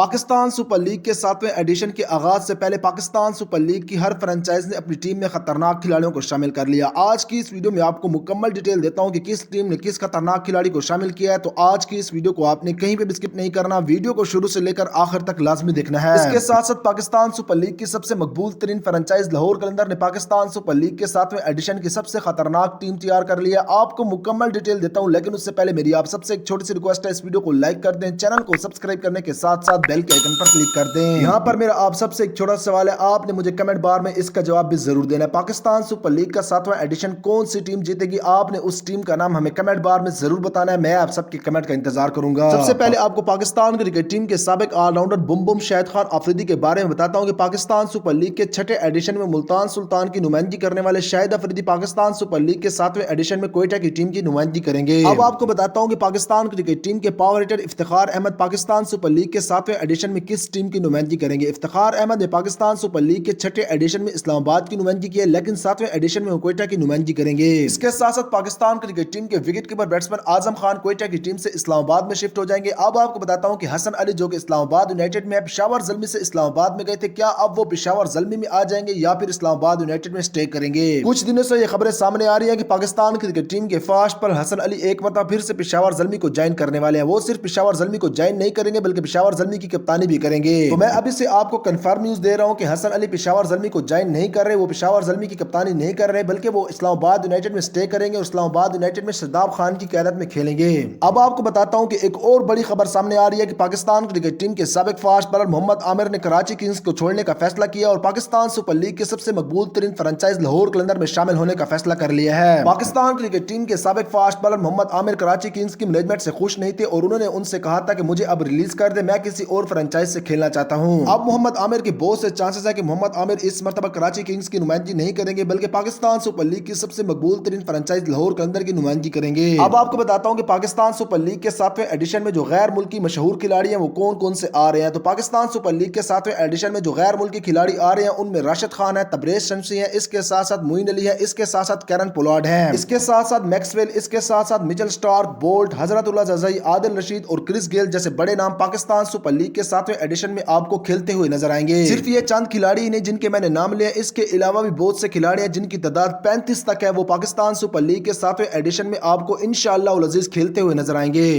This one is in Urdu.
پاکستان سپر لیگ کے 7ویں ایڈیشن کے آغاز سے پہلے پاکستان سپر لیگ کی ہر فرنچائز نے اپنی ٹیم میں خطرناک کھلاڑیوں کو شامل کر لیا۔ آج کی اس ویڈیو میں آپ کو مکمل ڈیٹیل دیتا ہوں کہ کس ٹیم نے کس خطرناک کھلاڑی کو شامل کیا ہے، تو آج کی اس ویڈیو کو آپ نے کہیں پہ بھی سکپ نہیں کرنا، ویڈیو کو شروع سے لے کر آخر تک لازمی دیکھنا ہے۔ اس کے ساتھ ساتھ پاکستان سپر لیگ کی سب سے مقبول ترین فرنچائز لاہور قلندر نے پاکستان سپر لیگ کے 7ویں ایڈیشن کی سب سے خطرناک ٹیم تیار کر لی ہے۔ آپ کو مکمل ڈیٹیل دیتا ہوں، لیکن اس سے پہلے میری آپ سب سے ایک چھوٹی سی ریکویسٹ ہے، اس ویڈیو کو لائک کر دیں، چینل کو سبسکرائب کرنے کے ساتھ ساتھ بیل کے آئیکن پر کلک کر دیں۔ یہاں پر میرا آپ سب سے ایک چھوٹا سوال ہے، آپ نے مجھے کمنٹ بار میں اس کا جواب بھی ضرور دینا ہے۔ پاکستان سپر لیگ کا 7واں ایڈیشن کون سی ٹیم جیتے گی؟ آپ نے اس ٹیم کا نام ہمیں کمنٹ بار میں ضرور بتانا ہے، میں آپ سب کے کمنٹ کا انتظار کروں گا۔ سب سے پہلے آپ کو پاکستان کرکٹ ٹیم کے سابق آل راؤنڈر بم بم شاہد خان آفریدی کے بارے میں بتاتا ہوں کہ پاکستان سپر لیگ کے 6 ایڈیشن میں ملتان سلطان کی نمائندگی کرنے والے شاہد آفریدی پاکستان سپر لیگ کے 7ویں ایڈیشن میں کوئٹہ کی ٹیم کی نمائندگی کریں گے۔ اب آپ کو بتاتا ہوں کہ پاکستان کرکٹ ٹیم کے power hitter Iftikhar Ahmed Pakistan super league کے 7ویں ایڈیشن میں کس ٹیم کی نمائندگی کریں گے؟ افتخار احمد نے پاکستان سپر لیگ کے 6 ایڈیشن میں اسلام آباد کی نمائندگی کی ہے، لیکن 7ویں ایڈیشن میں وہ کوئٹہ کی نمائندگی کریں گے۔ اس کے ساتھ ساتھ پاکستان کرکٹ ٹیم کے wicket keeper batsman Azam Khan Quetta کی ٹیم سے اسلام آباد میں شفٹ ہو جائیں گے۔ اب آپ کو بتاتا ہوں کہ حسن علی جو کہ اسلام آباد یونائیٹڈ میں پشاور زلمی سے اسلام آباد میں گئے تھے، کیا اب وہ پشاور زلمی میں آ جائیں گے یا پھر اسلام آباد یونائیٹڈ میں سٹے کریں گے؟ کچھ دنوں سے یہ خبریں سامنے آ رہی ہیں کہ پاکستان کرکٹ ٹیم کے فاسٹ پر حسن علی ایک مرتبہ پھر سے پشاور زلمی کو جوائن کرنے والے ہیں۔ وہ صرف پشاور زلمی کو جوائن نہیں کریں گے بلکہ پشاور زلمی کی کپتانی بھی کریں گے۔ تو میں ابھی سے آپ کو کنفرم نیوز دے رہا ہوں کہ حسن علی پشاور زلمی کو جوائن نہیں کر رہے، وہ پشاور زلمی کی کپتانی نہیں کر رہے، بلکہ وہ اسلام آباد یونائیٹڈ میں سٹے کریں گے اور اسلام آباد یونائیٹڈ میں شاداب خان کی قیادت میں کھیلیں گے۔ اب آپ کو بتاتا ہوں کہ ایک اور بڑی خبر سامنے آ رہی ہے کہ پاکستان کرکٹ ٹیم کے سابق فاسٹ بالر محمد عامر نے کراچی کنگز کو چھوڑنے کا فیصلہ کیا اور پاکستان سپر لیگ کے سب سے مقبول ترین فرنچائز لاہور قلندر میں شامل ہونے کا فیصلہ کر لیا ہے۔ پاکستان کرکٹ ٹیم کے سابق فاسٹ بالر محمد عامر کراچی کنگز کی مینجمنٹ سے خوش نہیں تھے اور انہوں نے ان سے کہا تھا کہ مجھے اب ریلیز کر دے، میں کسی اور فرنچائز سے کھیلنا چاہتا ہوں۔ اب محمد عامر کے بہت سے چانسز ہے کہ محمد عامر اس مرتبہ کراچی کنگز کی نمائندگی نہیں کریں گے بلکہ پاکستان سپر لیگ کی سب سے مقبول ترین فرنچائز لاہور قلندر کی نمائندگی کریں گے۔ اب آپ کو بتاتا ہوں کہ پاکستان سپر لیگ کے 7ویں ایڈیشن میں جو غیر ملکی مشہور کھلاڑی ہیں وہ کون کون سے آ رہے ہیں؟ تو پاکستان سپر لیگ کے 7ویں ایڈیشن میں جو غیر ملکی کھلاڑی آ رہے ہیں ان میں راشد خان ہے، تبریز شمسی ہے، اس کے ساتھ ساتھ معین علی ہے، اس کے ساتھ ساتھ کیرن پولاڈ ہے، اس کے ساتھ ساتھ میکسویل، اس کے ساتھ ساتھ مچل سٹارک، بولٹ، حضرت اللہ زرزئی، عادل رشید اور کرس گیل جیسے بڑے نام پاکستان سپر لیگ کے 7ویں ایڈیشن میں آپ کو کھیلتے ہوئے نظر آئیں گے۔ صرف یہ چند کھلاڑی نہیں جن کے میں نے نام لیا، اس کے علاوہ بھی بہت سے کھلاڑی ہیں جن کی تعداد 35 تک ہے، وہ پاکستان سپر لیگ کے 7ویں ایڈیشن میں آپ کو انشاءاللہ العزیز کھیلتے ہوئے نظر آئیں گے۔